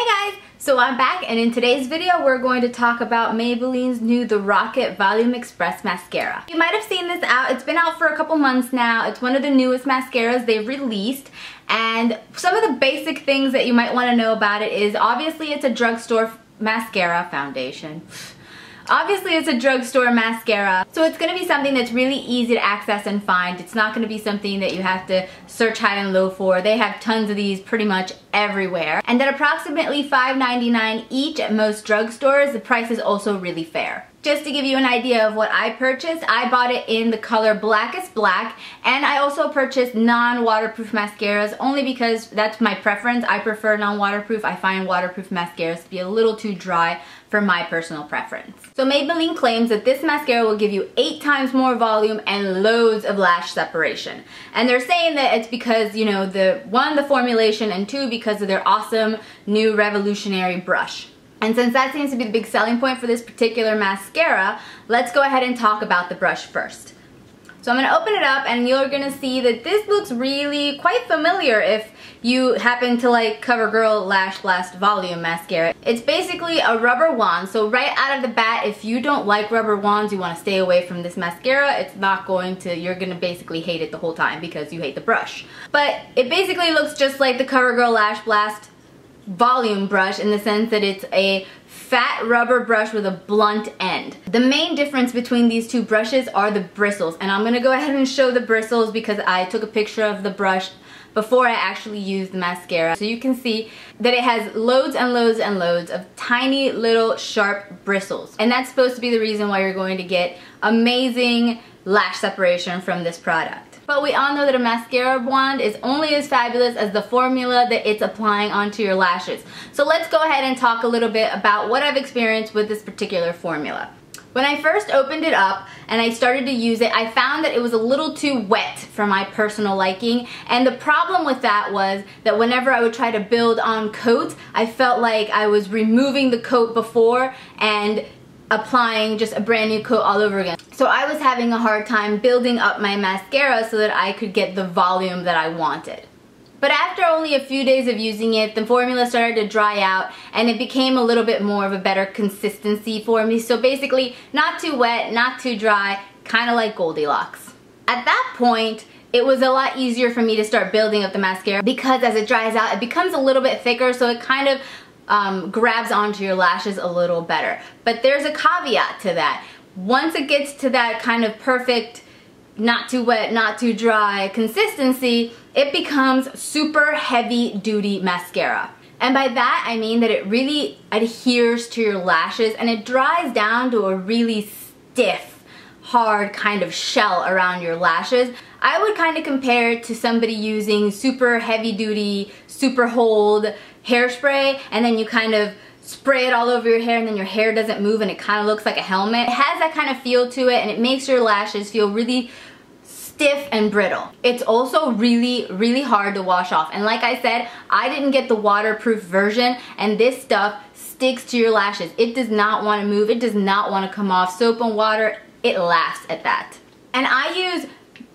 Hey guys! So I'm back, and in today's video we're going to talk about Maybelline's new The Rocket Volum'Express Mascara. You might have seen this out. It's been out for a couple months now. It's one of the newest mascaras they've released, and some of the basic things that you might want to know about it is obviously it's a drugstore mascara foundation. Obviously it's a drugstore mascara, so it's going to be something that's really easy to access and find. It's not going to be something that you have to search high and low for. They have tons of these pretty much everywhere. And at approximately $5.99 each at most drugstores, the price is also really fair. Just to give you an idea of what I purchased, I bought it in the color Blackest Black, and I also purchased non-waterproof mascaras only because that's my preference. I prefer non-waterproof. I find waterproof mascaras to be a little too dry for my personal preference. So Maybelline claims that this mascara will give you 8 times more volume and loads of lash separation. And they're saying that it's because, you know, the formulation, and 2, because of their awesome new revolutionary brush. And since that seems to be the big selling point for this particular mascara, let's go ahead and talk about the brush first. So I'm going to open it up, and you're going to see that this looks really quite familiar if you happen to like CoverGirl Lash Blast Volume Mascara. It's basically a rubber wand, so right out of the bat, if you don't like rubber wands, you want to stay away from this mascara. It's not going to, you're going to basically hate it the whole time because you hate the brush. But it basically looks just like the CoverGirl Lash Blast Volume brush in the sense that it's a fat rubber brush with a blunt end. The main difference between these two brushes are the bristles, and I'm going to go ahead and show the bristles because I took a picture of the brush before I actually used the mascara. So you can see that it has loads and loads and loads of tiny little sharp bristles, and that's supposed to be the reason why you're going to get amazing lash separation from this product. But we all know that a mascara wand is only as fabulous as the formula that it's applying onto your lashes. So let's go ahead and talk a little bit about what I've experienced with this particular formula. When I first opened it up and I started to use it, I found that it was a little too wet for my personal liking. And the problem with that was that whenever I would try to build on coats, I felt like I was removing the coat before and applying just a brand new coat all over again. So I was having a hard time building up my mascara so that I could get the volume that I wanted. But after only a few days of using it, the formula started to dry out and it became a little bit more of a better consistency for me. So basically, not too wet, not too dry, kind of like Goldilocks. At that point, it was a lot easier for me to start building up the mascara because as it dries out, it becomes a little bit thicker, so it kind of grabs onto your lashes a little better. But there's a caveat to that. Once it gets to that kind of perfect, not too wet, not too dry consistency, it becomes super heavy duty mascara. And by that I mean that it really adheres to your lashes and it dries down to a really stiff, hard kind of shell around your lashes. I would kind of compare it to somebody using super heavy duty, super hold hairspray, and then you kind of spray it all over your hair and then your hair doesn't move and it kind of looks like a helmet. It has that kind of feel to it and it makes your lashes feel really stiff and brittle. It's also really hard to wash off, and like I said, I didn't get the waterproof version, and this stuff sticks to your lashes. It does not want to move, it does not want to come off. Soap and water, it laughs at that. And I use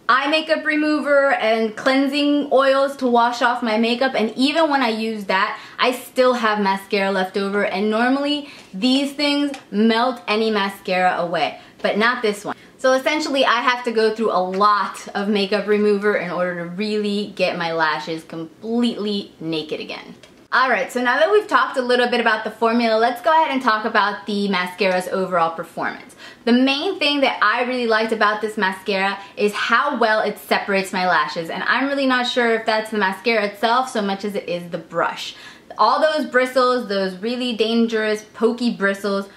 eye makeup remover and cleansing oils to wash off my makeup, and even when I use that, I still have mascara left over, and normally these things melt any mascara away, but not this one. So essentially I have to go through a lot of makeup remover in order to really get my lashes completely naked again. Alright, so now that we've talked a little bit about the formula, let's go ahead and talk about the mascara's overall performance. The main thing that I really liked about this mascara is how well it separates my lashes, and I'm really not sure if that's the mascara itself so much as it is the brush. All those bristles, those really dangerous pokey bristles,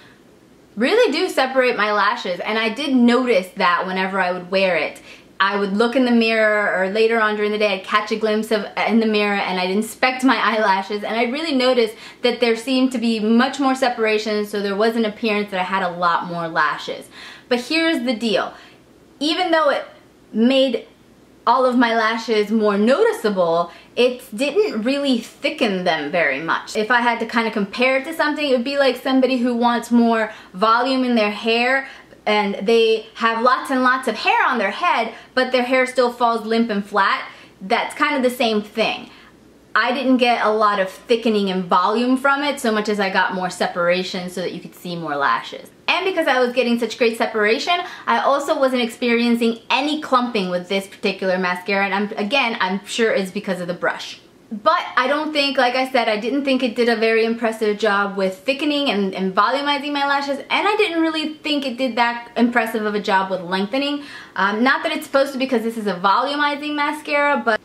really do separate my lashes, and I did notice that whenever I would wear it. I would look in the mirror, or later on during the day I'd catch a glimpse of in the mirror and I'd inspect my eyelashes, and I really noticed that there seemed to be much more separation, so there was an appearance that I had a lot more lashes. But here's the deal. Even though it made all of my lashes more noticeable, it didn't really thicken them very much. If I had to kind of compare it to something, it would be like somebody who wants more volume in their hair and they have lots and lots of hair on their head, but their hair still falls limp and flat. That's kind of the same thing. I didn't get a lot of thickening and volume from it so much as I got more separation so that you could see more lashes. And because I was getting such great separation, I also wasn't experiencing any clumping with this particular mascara, and I'm sure it's because of the brush. But I don't think, like I said, I didn't think it did a very impressive job with thickening and volumizing my lashes, and I didn't really think it did that impressive of a job with lengthening. Not that it's supposed to, because this is a volumizing mascara, but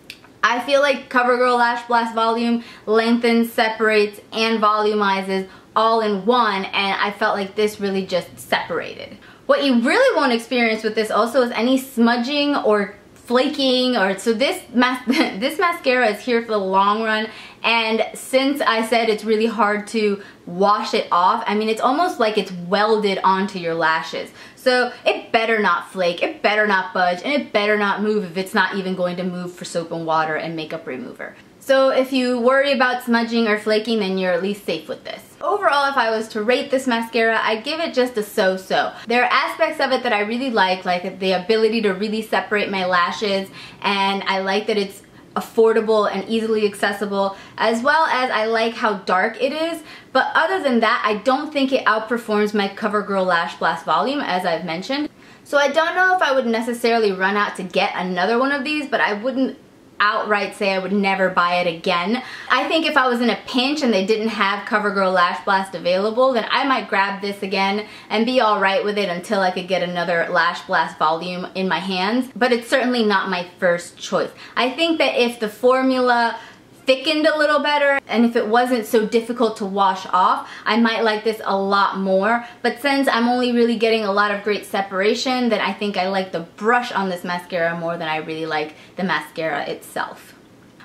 I feel like CoverGirl Lash Blast Volume lengthens, separates, and volumizes all in one, and I felt like this really just separated. What you really won't experience with this also is any smudging or flaking, or so this mascara is here for the long run, and since I said it's really hard to wash it off, I mean, it's almost like it's welded onto your lashes. So it better not flake, it better not budge, and it better not move if it's not even going to move for soap and water and makeup remover. So if you worry about smudging or flaking, then you're at least safe with this. Overall, if I was to rate this mascara, I'd give it just a so-so. There are aspects of it that I really like the ability to really separate my lashes, and I like that it's affordable and easily accessible, as well as I like how dark it is. But other than that, I don't think it outperforms my CoverGirl Lash Blast Volume, as I've mentioned. So I don't know if I would necessarily run out to get another one of these, but I wouldn't outright say I would never buy it again. I think if I was in a pinch and they didn't have CoverGirl Lash Blast available, then I might grab this again and be alright with it until I could get another Lash Blast Volume in my hands, but it's certainly not my first choice. I think that if the formula thickened a little better and if it wasn't so difficult to wash off, I might like this a lot more. But since I'm only really getting a lot of great separation, then I think I like the brush on this mascara more than I really like the mascara itself.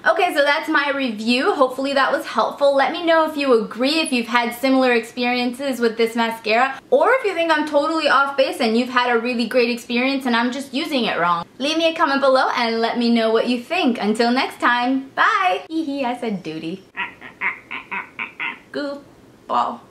Okay, so that's my review. Hopefully that was helpful. Let me know if you agree, if you've had similar experiences with this mascara, or if you think I'm totally off base and you've had a really great experience and I'm just using it wrong. Leave me a comment below and let me know what you think. Until next time, bye! Hee hee, I said duty. Goofball.